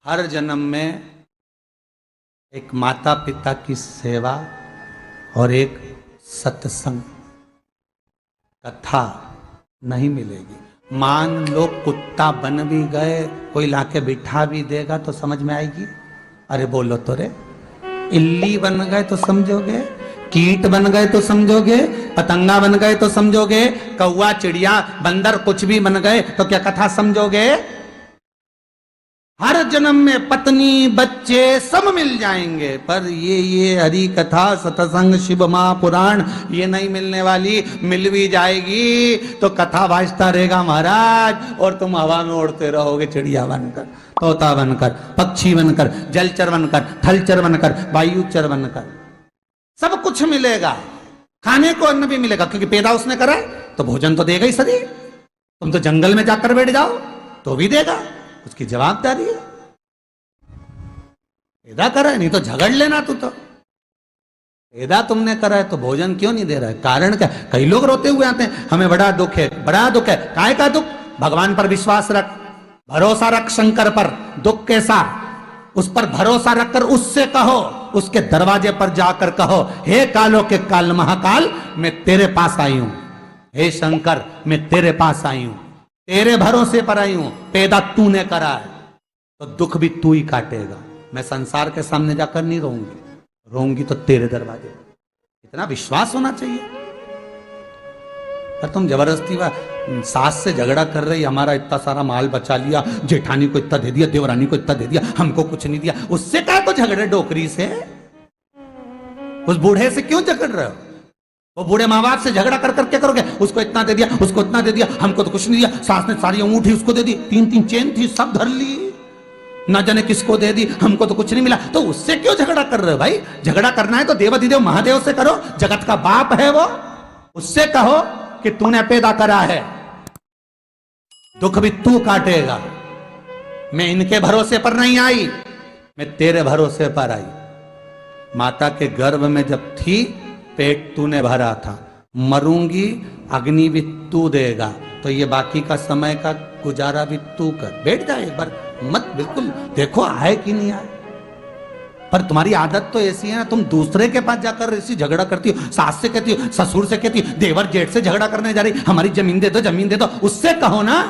हर जन्म में एक माता पिता की सेवा और एक सत्संग कथा नहीं मिलेगी। मान लो कुत्ता बन भी गए, कोई लाके बिठा भी देगा तो समझ में आएगी? अरे बोलो तो रे। इल्ली बन गए तो समझोगे, कीट बन गए तो समझोगे, पतंगा बन गए तो समझोगे, कौवा चिड़िया बंदर कुछ भी बन गए तो क्या कथा समझोगे? हर जन्म में पत्नी बच्चे सब मिल जाएंगे, पर ये हरि कथा सत्संग शिव महापुराण ये नहीं मिलने वाली। मिल भी जाएगी तो कथा भाजता रहेगा महाराज, और तुम हवा में उड़ते रहोगे, चिड़िया बनकर, तोता बनकर, पक्षी बनकर, जलचर बनकर, थलचर बनकर, वायुचर बनकर। सब कुछ मिलेगा, खाने को अन्न भी मिलेगा, क्योंकि पैदा उसने करा है तो भोजन तो देगा ही सदी। तुम तो जंगल में जाकर बैठ जाओ तो भी देगा, उसकी जवाबदारी है। पैदा करा है, नहीं तो झगड़ लेना तू तो। पैदा तुमने करा है तो भोजन क्यों नहीं दे रहा है? कारण क्या? कई लोग रोते हुए आते हैं, हमें बड़ा दुख है, बड़ा दुख है। काय का दुख? भगवान पर विश्वास रख, भरोसा रख शंकर पर। दुख कैसा? उस पर भरोसा रखकर उससे कहो, उसके दरवाजे पर जाकर कहो, हे कालों के काल महाकाल मैं तेरे पास आई हूं, हे शंकर मैं तेरे पास आई हूं, तेरे भरोसे पर आई हूं। पैदा तूने करा है तो दुख भी तू ही काटेगा। मैं संसार के सामने जाकर नहीं रोऊंगी, रोऊंगी तो तेरे दरवाजे पर। इतना विश्वास होना चाहिए। पर तुम जबरदस्ती सास से झगड़ा कर रही, हमारा इतना सारा माल बचा लिया, जेठानी को इतना दे दिया, देवरानी को इतना दे दिया, हमको कुछ नहीं दिया। उससे क्या तो झगड़े डोकरी से? उस बूढ़े से क्यों झगड़ रहे हो? वो बूढ़े माँ बाप से झगड़ा कर कर क्या करोगे? उसको इतना दे दिया, उसको इतना दे दिया, हमको तो कुछ नहीं दिया। सास ने सारी अंगूठी उसको दे दी, 3-3 चेन थी सब धर ली, ना जाने किसको दे दी, हमको तो कुछ नहीं मिला। तो उससे क्यों झगड़ा कर रहे हो भाई? झगड़ा करना है तो देवाधिदेव महादेव से करो, जगत का बाप है वो, उससे कहो कि तूने पैदा करा है, दुख भी तू काटेगा। मैं इनके भरोसे पर नहीं आई, मैं तेरे भरोसे पर आई। माता के गर्भ में जब थी पेट तूने भरा था, मरूंगी अग्नि भी तू देगा, तो ये बाकी का समय का गुजारा भी तू कर। बैठ जा एक बार, मत बिल्कुल देखो आए कि नहीं आए। पर तुम्हारी आदत तो ऐसी है ना, तुम दूसरे के पास जाकर ऐसी झगड़ा करती हो, सास से कहती हो, ससुर से कहती हो, देवर जेठ से झगड़ा करने जा रही, हमारी जमीन दे दो, जमीन दे दो। उससे कहो ना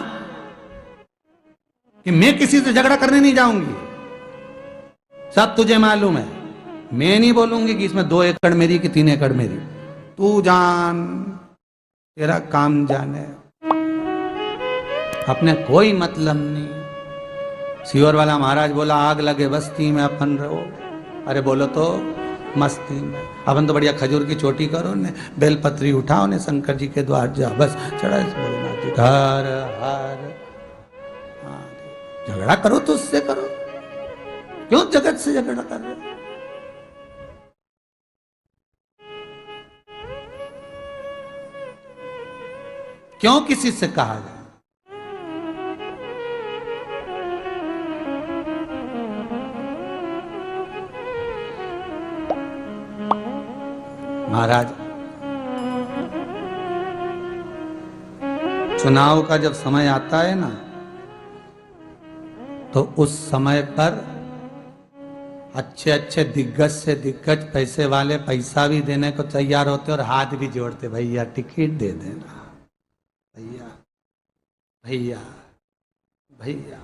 कि मैं किसी से झगड़ा करने नहीं जाऊंगी, सब तुझे मालूम है। मैं नहीं बोलूंगी कि इसमें 2 एकड़ मेरी कि 3 एकड़ मेरी, तू जान, तेरा काम जाने, अपने कोई मतलब नहीं। सियोर वाला महाराज बोला आग लगे बस्ती में अपन रहो, अरे बोलो तो मस्ती में। अपन तो बढ़िया खजूर की चोटी करो ने, बेलपत्री उठाओ ने, शंकर जी के द्वार जा, बस चढ़ा बोलना हर हर। झगड़ा करो तो उससे करो, क्यों जगत से झगड़ा कर रहे? क्यों किसी से कहा जाए? महाराज, चुनाव का जब समय आता है ना, तो उस समय पर अच्छे अच्छे दिग्गज से दिग्गज पैसे वाले पैसा भी देने को तैयार होते और हाथ भी जोड़ते, भैया टिकट दे देना, भैया भैया भैया।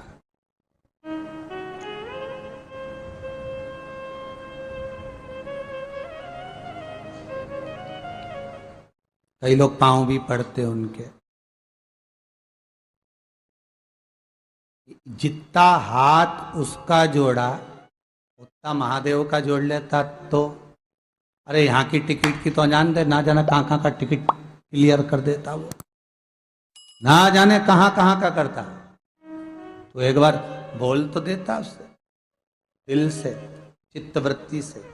कई लोग पांव भी पड़ते उनके। जितना हाथ उसका जोड़ा उतना महादेव का जोड़ लेता तो, अरे यहाँ की टिकट की तो जान दे, ना जाने कहाँ कहाँ का टिकट क्लियर कर देता वो, ना जाने कहाँ कहाँ का करता। तो एक बार बोल तो देता उससे, दिल से, चित्तवृत्ति से।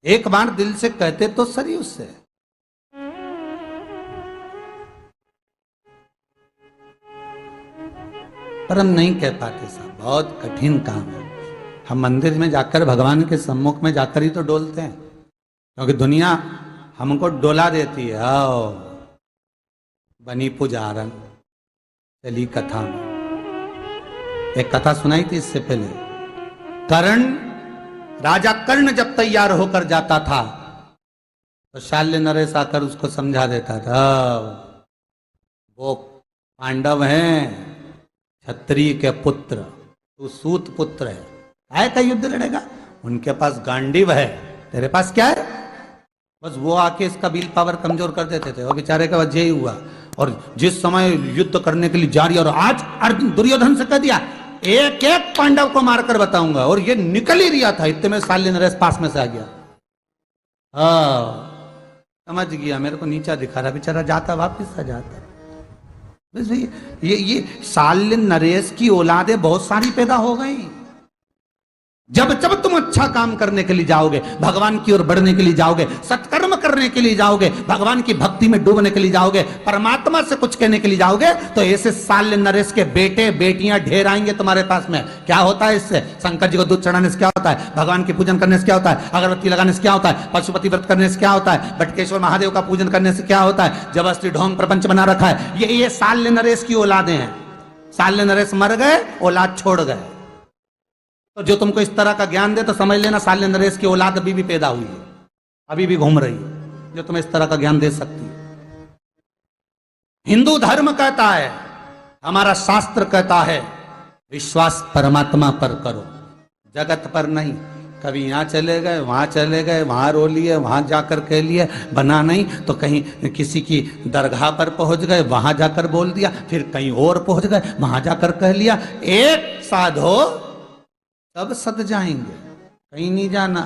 एक बार दिल से कहते तो सही उससे। पर हम नहीं कह पाते साहब, बहुत कठिन काम है। हम मंदिर में जाकर भगवान के सम्मुख में जाकर ही तो डोलते हैं, क्योंकि दुनिया हमको डोला देती है। आओ बनी पुजारन। चली कथा में, एक कथा सुनाई थी इससे पहले। कर्ण, राजा कर्ण जब तैयार होकर जाता था तो शाल्य नरेश आकर उसको समझा देता था, वो पांडव हैं, क्षत्रिय के पुत्र, तू सूत पुत्र है, काय का युद्ध लड़ेगा? उनके पास गांडीव है, तेरे पास क्या है? बस वो आके इसका विल पावर कमजोर कर देते थे। वो बेचारे का वजह ही हुआ। और जिस समय युद्ध करने के लिए जा रही, और आज अर्जुन दुर्योधन से कह दिया एक एक पांडव को मारकर बताऊंगा, और ये निकल ही रिया था, इतने में शाल्य नरेश पास में से आ गया। समझ गया, मेरे को नीचा दिखा रहा, बेचारा जाता वापिस आ जाता। बस ये शाल्य नरेश की औलादें बहुत सारी पैदा हो गई। जब जब तुम अच्छा काम करने के लिए जाओगे, भगवान की ओर बढ़ने के लिए जाओगे, सत्कर्म करने के लिए जाओगे, भगवान की भक्ति में डूबने के लिए जाओगे, परमात्मा से कुछ कहने के लिए जाओगे, तो ऐसे शाल्य नरेश के बेटे बेटियां ढेर आएंगे तुम्हारे पास में। क्या होता है इससे? शंकर जी को दूध चढ़ाने से क्या होता है? भगवान की पूजन करने से क्या होता है? अगरबत्ती लगाने से क्या होता है? पशुपति व्रत करने से क्या होता है? बटकेश्वर महादेव का पूजन करने से क्या होता है? जबरदस्ती ढोंग प्रपंच बना रखा है। ये शाल्य नरेश की औलादें हैं। शाल्य नरेश मर गए, औलाद छोड़ गए। तो जो तुमको इस तरह का ज्ञान दे तो समझ लेना शाल्य नरेश की औलाद अभी भी पैदा हुई है, अभी भी घूम रही है, जो तुम्हें इस तरह का ज्ञान दे सकती है। हिंदू धर्म कहता है, हमारा शास्त्र कहता है, विश्वास परमात्मा पर करो, जगत पर नहीं। कभी यहां चले गए, वहां चले गए, वहां रो लिए, वहां जाकर कह लिए, बना नहीं तो कहीं किसी की दरगाह पर पहुंच गए, वहां जाकर बोल दिया, फिर कहीं और पहुंच गए, वहां जाकर कह लिया। एक साधो सब सद जाएंगे, कहीं नहीं जाना,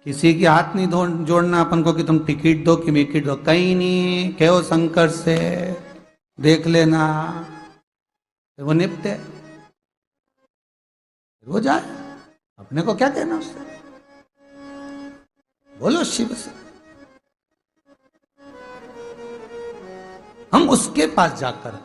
किसी के हाथ नहीं जोड़ना अपन को कि तुम टिकट दो कि विकेट दो, कहीं नहीं। कहो शंकर से, देख लेना, वो निपटे, हो जाए। अपने को क्या कहना उससे? बोलो शिव से, हम उसके पास जाकर